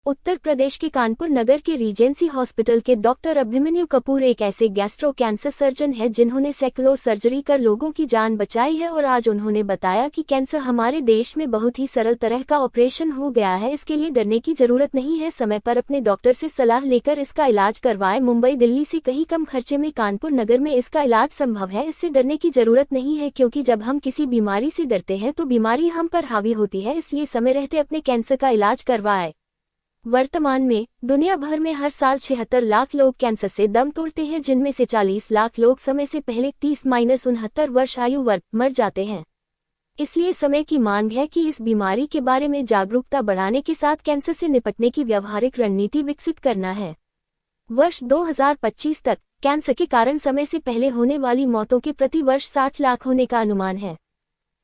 उत्तर प्रदेश के कानपुर नगर के Regency hospital के डॉक्टर अभिमन्यु कपूर एक ऐसे गैस्ट्रो कैंसर सर्जन हैं जिन्होंने सैकड़ों सर्जरी कर लोगों की जान बचाई है और आज उन्होंने बताया कि कैंसर हमारे देश में बहुत ही सरल तरह का ऑपरेशन हो गया है। इसके लिए डरने की जरूरत नहीं है। समय पर अपने डॉक्टर से सलाह लेकर इसका इलाज करवाएं। मुंबई दिल्ली से कहीं कम खर्चे में कानपुर नगर में इसका इलाज संभव है। इससे डरने की जरूरत नहीं है, क्योंकि जब हम किसी बीमारी से डरते हैं तो बीमारी हम पर हावी होती है। इसलिए समय रहते अपने कैंसर का इलाज करवाएं। वर्तमान में दुनिया भर में हर साल 76 लाख लोग कैंसर से दम तोड़ते हैं, जिनमें से 40 लाख लोग समय से पहले 30-69 वर्ष आयु वर्ग मर जाते हैं। इसलिए समय की मांग है कि इस बीमारी के बारे में जागरूकता बढ़ाने के साथ कैंसर से निपटने की व्यावहारिक रणनीति विकसित करना है। वर्ष 2025 तक कैंसर के कारण समय से पहले होने वाली मौतों के प्रति वर्ष 60 लाख होने का अनुमान है।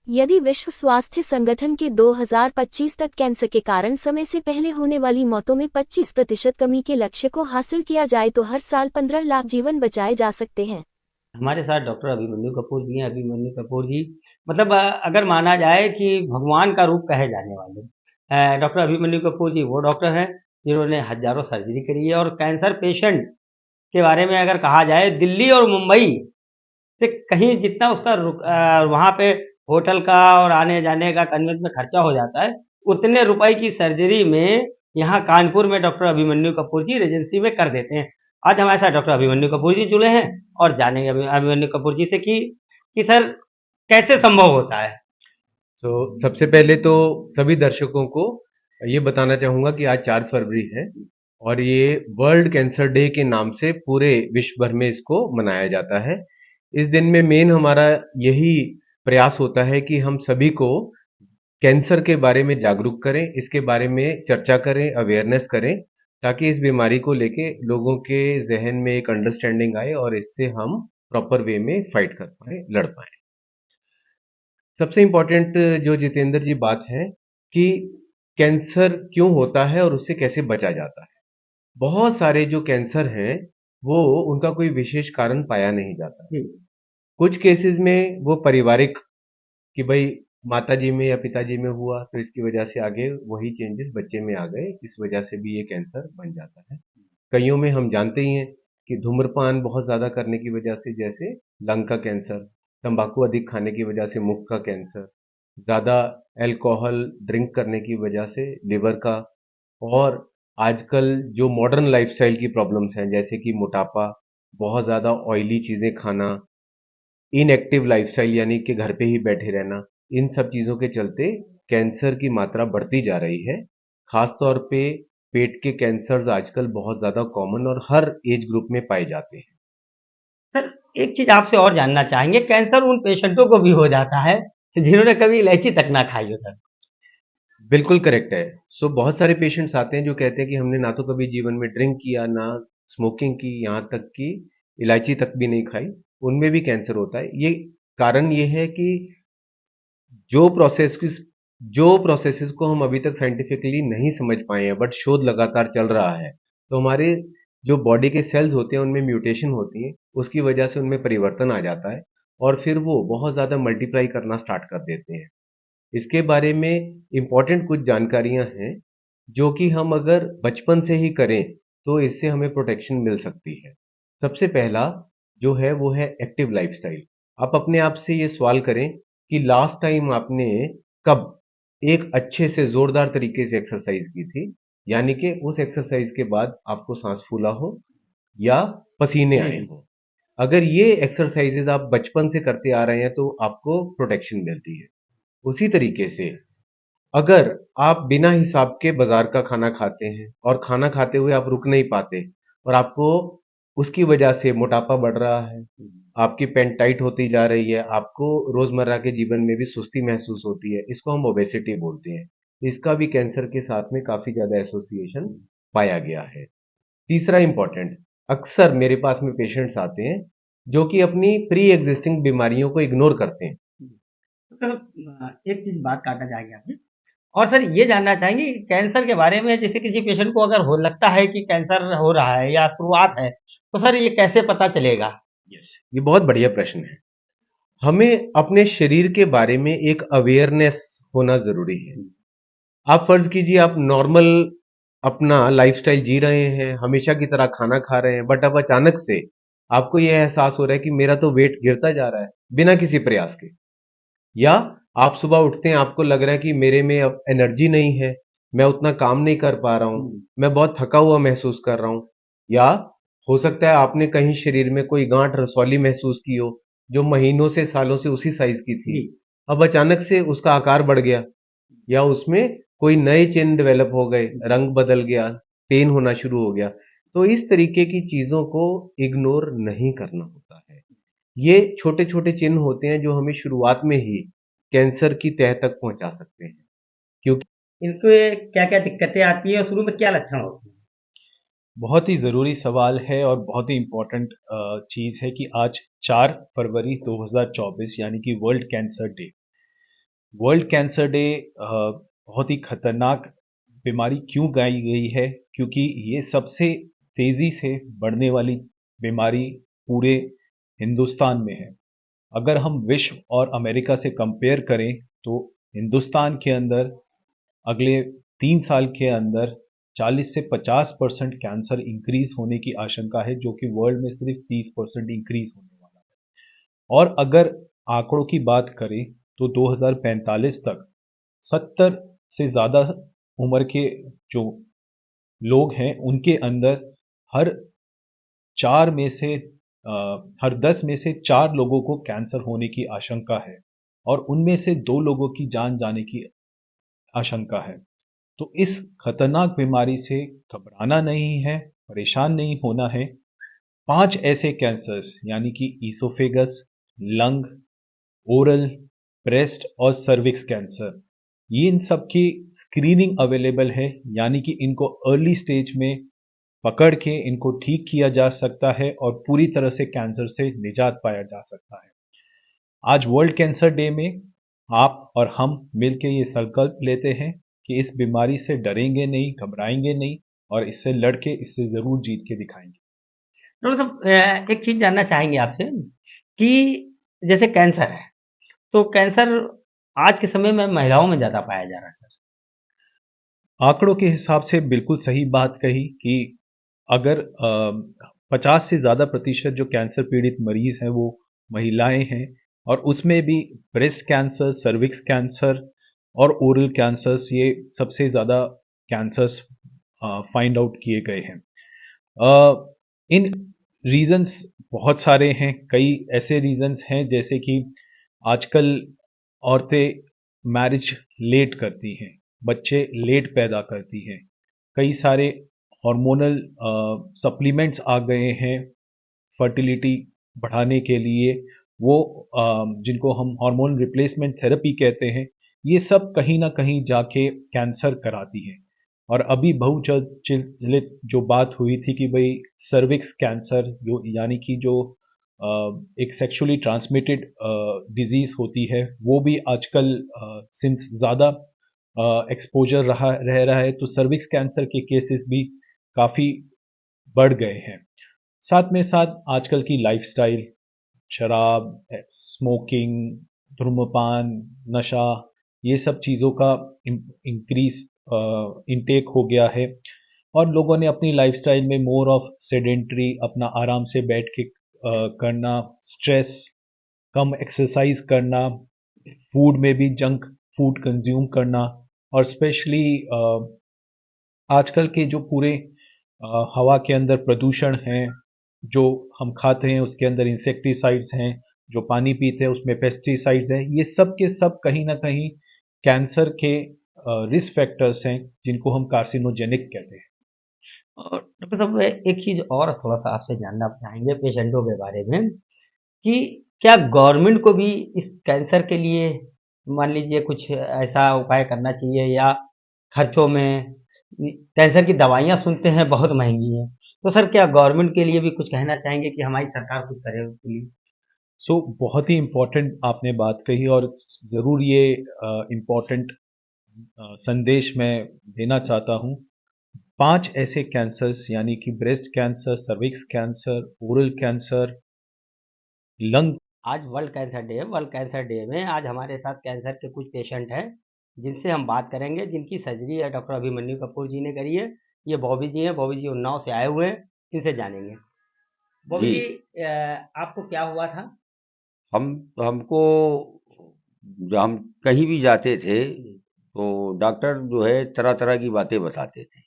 यदि विश्व स्वास्थ्य संगठन के 2025 तक कैंसर के कारण समय से पहले होने वाली मौतों में 25% कमी के लक्ष्य को हासिल किया जाए तो हर साल 15 लाख जीवन बचाए जा सकते हैं। हमारे साथ डॉक्टर अभिमन्यु कपूर जी हैं। अभिमन्यु कपूर जी मतलब अगर माना जाए कि भगवान का रूप कहे जाने वाले डॉक्टर अभिमन्यु कपूर जी वो डॉक्टर हैं जिन्होंने हजारों सर्जरी करी है। और कैंसर पेशेंट के बारे में अगर कहा जाए, दिल्ली और मुंबई से कहीं जितना उसका वहाँ पे होटल का और आने जाने का कन्वेंस में खर्चा हो जाता है, उतने रुपए की सर्जरी में यहाँ कानपुर में डॉक्टर अभिमन्यु कपूर जी रेजेंसी में कर देते हैं। आज हमारे साथ डॉक्टर अभिमन्यु कपूर जी जुड़े हैं और जानेंगे अभिमन्यु कपूर जी से कि सर कैसे संभव होता है। तो सबसे पहले तो सभी दर्शकों को ये बताना चाहूंगा कि आज 4 फरवरी है और ये वर्ल्ड कैंसर डे के नाम से पूरे विश्व भर में इसको मनाया जाता है। इस दिन में मेन हमारा यही प्रयास होता है कि हम सभी को कैंसर के बारे में जागरूक करें, इसके बारे में चर्चा करें, अवेयरनेस करें, ताकि इस बीमारी को लेके लोगों के जहन में एक अंडरस्टैंडिंग आए और इससे हम प्रॉपर वे में फाइट कर पाए, लड़ पाए। सबसे इम्पोर्टेंट जो जितेंद्र जी बात है कि कैंसर क्यों होता है और उससे कैसे बचा जाता है। बहुत सारे जो कैंसर हैं वो उनका कोई विशेष कारण पाया नहीं जाता। कुछ केसेस में वो पारिवारिक कि भाई माताजी में या पिताजी में हुआ तो इसकी वजह से आगे वही चेंजेस बच्चे में आ गए, इस वजह से भी ये कैंसर बन जाता है। कईयों में हम जानते ही हैं कि धूम्रपान बहुत ज्यादा करने की वजह से जैसे लंग का कैंसर, तंबाकू अधिक खाने की वजह से मुख का कैंसर, ज्यादा अल्कोहल ड्रिंक करने की वजह से लिवर का, और आजकल जो मॉडर्न लाइफस्टाइल की प्रॉब्लम्स हैं जैसे कि मोटापा, बहुत ज्यादा ऑयली चीजें खाना, इनएक्टिव लाइफस्टाइल यानी कि घर पे ही बैठे रहना, इन सब चीजों के चलते कैंसर की मात्रा बढ़ती जा रही है। खास तौर पे पेट के कैंसर्स आजकल बहुत ज्यादा कॉमन और हर एज ग्रुप में पाए जाते हैं। सर एक चीज आपसे और जानना चाहेंगे, कैंसर उन पेशेंटों को भी हो जाता है जिन्होंने कभी इलायची तक ना खाई हो सर? बिल्कुल करेक्ट है। बहुत सारे पेशेंट्स आते हैं जो कहते हैं कि हमने ना तो कभी जीवन में ड्रिंक किया, ना स्मोकिंग की, यहाँ तक कि इलायची तक भी नहीं खाई, उनमें भी कैंसर होता है। ये कारण ये है कि जो प्रोसेसेस को हम अभी तक साइंटिफिकली नहीं समझ पाए हैं, बट शोध लगातार चल रहा है, तो हमारे जो बॉडी के सेल्स होते हैं उनमें म्यूटेशन होती है, उसकी वजह से उनमें परिवर्तन आ जाता है और फिर वो बहुत ज़्यादा मल्टीप्लाई करना स्टार्ट कर देते हैं। इसके बारे में इम्पॉर्टेंट कुछ जानकारियां हैं जो कि हम अगर बचपन से ही करें तो इससे हमें प्रोटेक्शन मिल सकती है। सबसे पहला जो है वो है एक्टिव लाइफस्टाइल। आप अपने आप से ये सवाल करें कि लास्ट टाइम आपने कब एक अच्छे से जोरदार तरीके से एक्सरसाइज की थी, यानी कि उस एक्सरसाइज के बाद आपको सांस फूला हो या पसीने आए हो। अगर ये एक्सरसाइजेज आप बचपन से करते आ रहे हैं तो आपको प्रोटेक्शन मिलती है। उसी तरीके से अगर आप बिना हिसाब के बाजार का खाना खाते हैं और खाना खाते हुए आप रुक नहीं पाते और आपको उसकी वजह से मोटापा बढ़ रहा है, आपकी पैंट टाइट होती जा रही है, आपको रोजमर्रा के जीवन में भी सुस्ती महसूस होती है, इसको हम ओबेसिटी बोलते हैं। इसका भी कैंसर के साथ में काफी ज्यादा एसोसिएशन पाया गया है। तीसरा इंपॉर्टेंट, अक्सर मेरे पास में पेशेंट्स आते हैं जो कि अपनी प्री एग्जिस्टिंग बीमारियों को इग्नोर करते हैं। तो एक चीज बात काटना चाहेंगे आपने, और सर ये जानना चाहेंगे कि कैंसर के बारे में, जैसे किसी पेशेंट को अगर हो लगता है कि कैंसर हो रहा है या शुरुआत है, तो सर ये कैसे पता चलेगा? ये बहुत बढ़िया प्रश्न है। हमें अपने शरीर के बारे में एक अवेयरनेस होना जरूरी है। आप फर्ज कीजिए आप नॉर्मल अपना लाइफस्टाइल जी रहे हैं, हमेशा की तरह खाना खा रहे हैं, बट अब अचानक से आपको यह एहसास हो रहा है कि मेरा तो वेट गिरता जा रहा है बिना किसी प्रयास के। या आप सुबह उठते हैं, आपको लग रहा है कि मेरे में अब एनर्जी नहीं है, मैं उतना काम नहीं कर पा रहा हूँ, मैं बहुत थका हुआ महसूस कर रहा हूँ। या हो सकता है आपने कहीं शरीर में कोई गांठ रसौली महसूस की हो, जो महीनों से सालों से उसी साइज की थी, जी। अब अचानक से उसका आकार बढ़ गया, या उसमें कोई नए चिन्ह डेवलप हो गए, रंग बदल गया, पेन होना शुरू हो गया। तो इस तरीके की चीजों को इग्नोर नहीं करना होता है। ये छोटे छोटे चिन्ह होते हैं जो हमें शुरुआत में ही कैंसर की तह तक पहुंचा सकते हैं। क्योंकि इनके क्या-क्या दिक्कतें आती हैं और शुरू में क्या लक्षण होते हैं? बहुत ही ज़रूरी सवाल है और बहुत ही इम्पोर्टेंट चीज़ है कि आज 4 फरवरी 2024 यानी कि world cancer day. World cancer day बहुत ही खतरनाक बीमारी क्यों गाई गई है? क्योंकि ये सबसे तेज़ी से बढ़ने वाली बीमारी पूरे हिंदुस्तान में है। अगर हम विश्व और अमेरिका से कंपेयर करें तो हिंदुस्तान के अंदर अगले 3 साल के अंदर 40 से 50% कैंसर इंक्रीज होने की आशंका है, जो कि वर्ल्ड में सिर्फ 30% इंक्रीज होने वाला है। और अगर आंकड़ों की बात करें तो 2045 तक 70 से ज़्यादा उम्र के जो लोग हैं उनके अंदर हर 10 में से 4 लोगों को कैंसर होने की आशंका है और उनमें से 2 लोगों की जान जाने की आशंका है। तो इस खतरनाक बीमारी से घबराना नहीं है, परेशान नहीं होना है। 5 ऐसे कैंसर्स यानी कि ईसोफेगस, लंग, ओरल, ब्रेस्ट और सर्विक्स कैंसर, ये इन सब की स्क्रीनिंग अवेलेबल है, यानी कि इनको अर्ली स्टेज में पकड़ के इनको ठीक किया जा सकता है और पूरी तरह से कैंसर से निजात पाया जा सकता है। आज वर्ल्ड कैंसर डे में आप और हम मिलकर ये संकल्प लेते हैं कि इस बीमारी से डरेंगे नहीं, घबराएंगे नहीं और इससे लड़ के इससे ज़रूर जीत के दिखाएंगे। डॉक्टर साहब एक चीज़ जानना चाहेंगे आपसे कि जैसे कैंसर है, तो कैंसर आज के समय में महिलाओं में ज़्यादा पाया जा रहा है सर। आंकड़ों के हिसाब से बिल्कुल सही बात कही कि अगर 50 से ज़्यादा प्रतिशत जो कैंसर पीड़ित मरीज हैं वो महिलाएं हैं और उसमें भी ब्रेस्ट कैंसर, सर्विक्स कैंसर और ओरल कैंसर्स ये सबसे ज़्यादा कैंसर्स फाइंड आउट किए गए हैं। इन रीजंस बहुत सारे हैं, कई ऐसे रीजंस हैं जैसे कि आजकल औरतें मैरिज लेट करती हैं, बच्चे लेट पैदा करती हैं, कई सारे हार्मोनल सप्लीमेंट्स आ गए हैं फर्टिलिटी बढ़ाने के लिए, वो जिनको हम हार्मोन रिप्लेसमेंट थेरेपी कहते हैं, ये सब कहीं ना कहीं जाके कैंसर कराती हैं। और अभी बहुचर्चित जो बात हुई थी कि भाई सर्विक्स कैंसर जो यानी कि जो एक सेक्सुअली ट्रांसमिटेड डिजीज़ होती है वो भी आजकल सिंस ज़्यादा एक्सपोजर रह रहा है तो सर्विक्स कैंसर के केसेस भी काफ़ी बढ़ गए हैं। साथ में साथ आजकल की लाइफस्टाइल, शराब, स्मोकिंग, धूम्रपान, नशा, ये सब चीज़ों का इंक्रीज इनटेक हो गया है और लोगों ने अपनी लाइफस्टाइल में मोर ऑफ सेडेंट्री अपना आराम से बैठ के करना, स्ट्रेस, कम एक्सरसाइज करना, फूड में भी जंक फूड कंज्यूम करना और स्पेशली आजकल के जो पूरे हवा के अंदर प्रदूषण है, जो हम खाते हैं उसके अंदर इंसेक्टिसाइड्स हैं, जो पानी पीते हैं उसमें पेस्टिसाइड्स हैं, ये सब के सब कहीं ना कहीं कैंसर के रिस्क फैक्टर्स हैं जिनको हम कार्सिनोजेनिक कहते हैं। और डॉक्टर साहब एक चीज़ और थोड़ा-सा आपसे जानना चाहेंगे पेशेंटों के बारे में कि क्या गवर्नमेंट को भी इस कैंसर के लिए मान लीजिए कुछ ऐसा उपाय करना चाहिए या खर्चों में कैंसर की दवाइयाँ सुनते हैं बहुत महँगी हैं। तो सर क्या गवर्नमेंट के लिए भी कुछ कहना चाहेंगे कि हमारी सरकार कुछ करे उसके लिए? बहुत ही इम्पोर्टेंट आपने बात कही और ज़रूर ये इम्पोर्टेंट संदेश मैं देना चाहता हूँ। 5 ऐसे कैंसर्स यानी कि breast cancer, cervix cancer, oral cancer, lung. आज वर्ल्ड कैंसर डे है। वर्ल्ड कैंसर डे में आज हमारे साथ कैंसर के कुछ पेशेंट हैं, जिनसे हम बात करेंगे, जिनकी सर्जरी डॉक्टर अभिमन्यु कपूर जी ने करी है। ये बॉबी जी हैं, बॉबी जी उन्नाव से आए हुए हैं, इनसे जानेंगे। बॉबी जी। जी, आपको क्या हुआ था? हमको जब हम कहीं भी जाते थे तो डॉक्टर जो है तरह तरह की बातें बताते थे।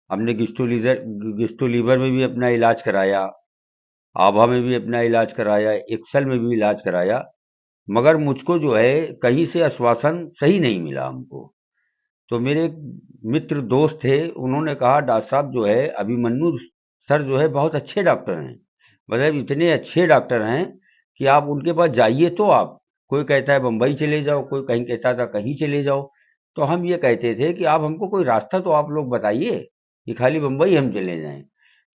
हमने गिस्टो लीवर में भी अपना इलाज कराया, आभा में भी अपना इलाज कराया, एक्सल में भी इलाज कराया, मगर मुझको जो है कहीं से आश्वासन सही नहीं मिला हमको। तो मेरे एक मित्र दोस्त थे, उन्होंने कहा डॉक्टर साहब जो है अभिमन्यु सर जो है बहुत अच्छे डॉक्टर हैं, मतलब इतने अच्छे डॉक्टर हैं कि आप उनके पास जाइए। तो आप, कोई कहता है बम्बई चले जाओ, कोई कहीं कहता था कहीं चले जाओ। तो हम ये कहते थे कि आप हमको कोई रास्ता तो आप लोग बताइए कि खाली बम्बई हम चले जाएं।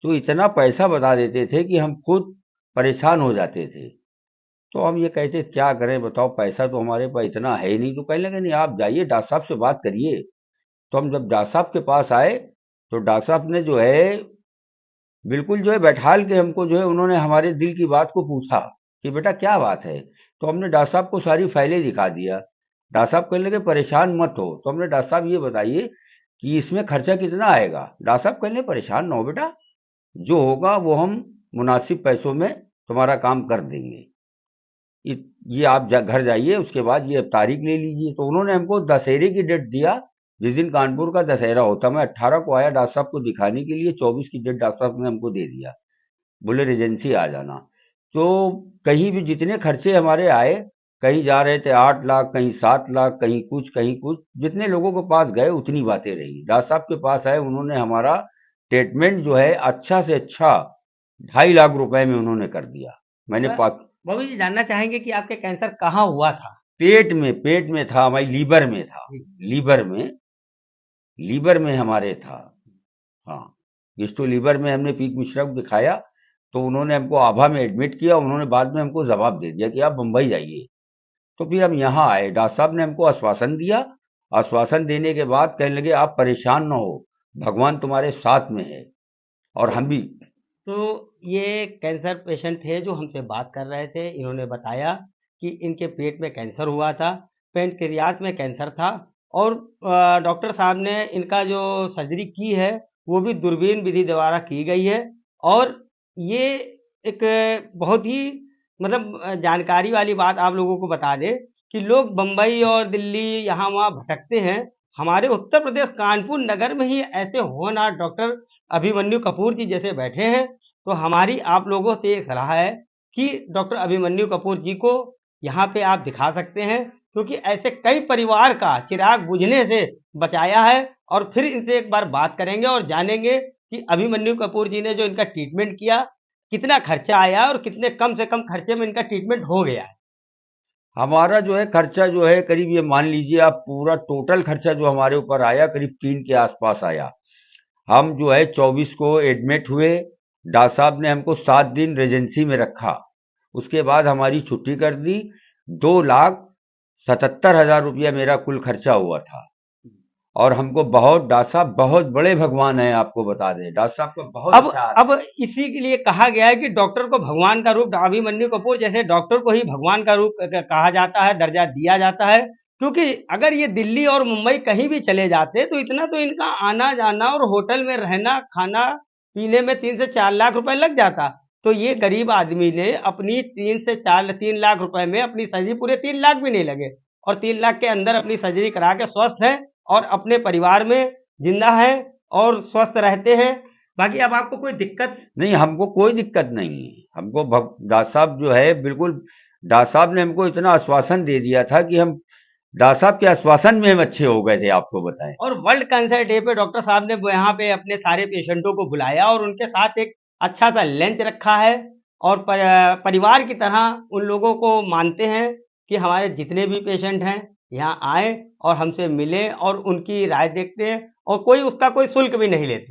तो इतना पैसा बता देते थे कि हम खुद परेशान हो जाते थे। तो हम ये कहते क्या करें बताओ, पैसा तो हमारे पास इतना है ही नहीं। तो कहने लगे नहीं आप जाइए डॉक्टर साहब से बात करिए। तो हम जब डॉक्टर साहब के पास आए तो डॉक्टर साहब ने जो है बिल्कुल जो है बैठाल के हमको जो है उन्होंने हमारे दिल की बात को पूछा कि बेटा क्या बात है। तो हमने डॉक्टर साहब को सारी फाइलें दिखा दिया। डॉक्टर साहब कहने लगे परेशान मत हो। तो हमने डॉक्टर साहब ये बताइए कि इसमें खर्चा कितना आएगा। डॉक्टर साहब कहने लगे परेशान ना हो बेटा, जो होगा वो हम मुनासिब पैसों में तुम्हारा काम कर देंगे। ये आप घर जाइए, उसके बाद ये तारीख ले लीजिए। तो उन्होंने हमको दशहरे की डेट दिया, जिस दिन कानपुर का दशहरा होता। मैं 18 को आया डॉक्टर साहब को दिखाने के लिए, 24 की डेट डॉक्टर साहब ने हमको दे दिया, बोले रेजेंसी आ जाना। तो कहीं भी जितने खर्चे हमारे आए, कहीं जा रहे थे 8 लाख, कहीं 7 लाख, कहीं कुछ, जितने लोगों के पास गए उतनी बातें रही। डॉक्टर साहब के पास आए, उन्होंने हमारा ट्रीटमेंट जो है अच्छा से अच्छा 2.5 लाख रुपए में उन्होंने कर दिया। मैंने अ, बॉबी जी जानना चाहेंगे कि आपके कैंसर कहाँ हुआ था? पेट में था, हमारी लीवर में था। लीवर में लीवर में हमारे था। हाँ, जिसको लीवर में हमने पीक मिश्रा को दिखाया तो उन्होंने हमको आभा में एडमिट किया। उन्होंने बाद में हमको जवाब दे दिया कि आप बम्बई जाइए। तो फिर हम यहाँ आए, डॉक्टर साहब ने हमको आश्वासन दिया। आश्वासन देने के बाद कहने लगे आप परेशान ना हो, भगवान तुम्हारे साथ में है। और हम भी तो ये कैंसर पेशेंट थे जो हमसे बात कर रहे थे। इन्होंने बताया कि इनके पेट में कैंसर हुआ था, पैनक्रियाज में कैंसर था और डॉक्टर साहब ने इनका जो सर्जरी की है वो भी दूरबीन विधि द्वारा की गई है। और ये एक बहुत ही मतलब जानकारी वाली बात आप लोगों को बता दें कि लोग बम्बई और दिल्ली यहाँ वहाँ भटकते हैं। हमारे उत्तर प्रदेश कानपुर नगर में ही ऐसे होनहार डॉक्टर अभिमन्यु कपूर जी जैसे बैठे हैं। तो हमारी आप लोगों से एक सलाह है कि डॉक्टर अभिमन्यु कपूर जी को यहाँ पे आप दिखा सकते हैं, क्योंकि ऐसे कई परिवार का चिराग बुझने से बचाया है। और फिर इनसे एक बार बात करेंगे और जानेंगे कि अभिमन्यु कपूर जी ने जो इनका ट्रीटमेंट किया कितना खर्चा आया और कितने कम से कम खर्चे में इनका ट्रीटमेंट हो गया है। हमारा जो है खर्चा जो है करीब, ये मान लीजिए आप पूरा टोटल खर्चा जो हमारे ऊपर आया करीब 3 के आसपास आया। हम जो है 24 को एडमिट हुए। डॉक्टर साहब ने हमको 7 दिन रेजेंसी में रखा। उसके बाद हमारी छुट्टी कर दी। 2,77,000 रुपया मेरा कुल खर्चा हुआ था। और हमको बहुत, डॉक्टर साहब बहुत बड़े भगवान हैं, आपको बता दें डॉक्टर साहब का बहुत अब अच्छा अब इसी के लिए कहा गया है कि डॉक्टर को भगवान का रूप, अभिमन्यु कपूर जैसे डॉक्टर को ही भगवान का रूप कहा जाता है, दर्जा दिया जाता है। क्योंकि अगर ये दिल्ली और मुंबई कहीं भी चले जाते तो इतना तो इनका आना जाना और होटल में रहना खाना पीने में 3 से 4 लाख रुपए लग जाता। तो ये गरीब आदमी ने अपनी 3 लाख रुपए में अपनी सर्जरी, पूरे 3 लाख भी नहीं लगे, और 3 लाख के अंदर अपनी सर्जरी करा के स्वस्थ है और अपने परिवार में जिंदा है और स्वस्थ रहते हैं। बाकी अब आपको कोई दिक्कत? नहीं, हमको कोई दिक्कत नहीं है। हमको डॉक्टर साहब जो है बिल्कुल, डॉक्टर साहब ने हमको इतना आश्वासन दे दिया था कि हम डॉक्टर साहब के आश्वासन में हम अच्छे हो गए थे, आपको बताएं। और वर्ल्ड कैंसर डे पे डॉक्टर साहब ने यहाँ पे अपने सारे पेशेंटों को बुलाया और उनके साथ एक अच्छा सा लंच रखा है। और परिवार की तरह उन लोगों को मानते हैं कि हमारे जितने भी पेशेंट हैं यहाँ आए और हमसे मिले और उनकी राय देखते हैं, और कोई उसका कोई शुल्क भी नहीं लेते।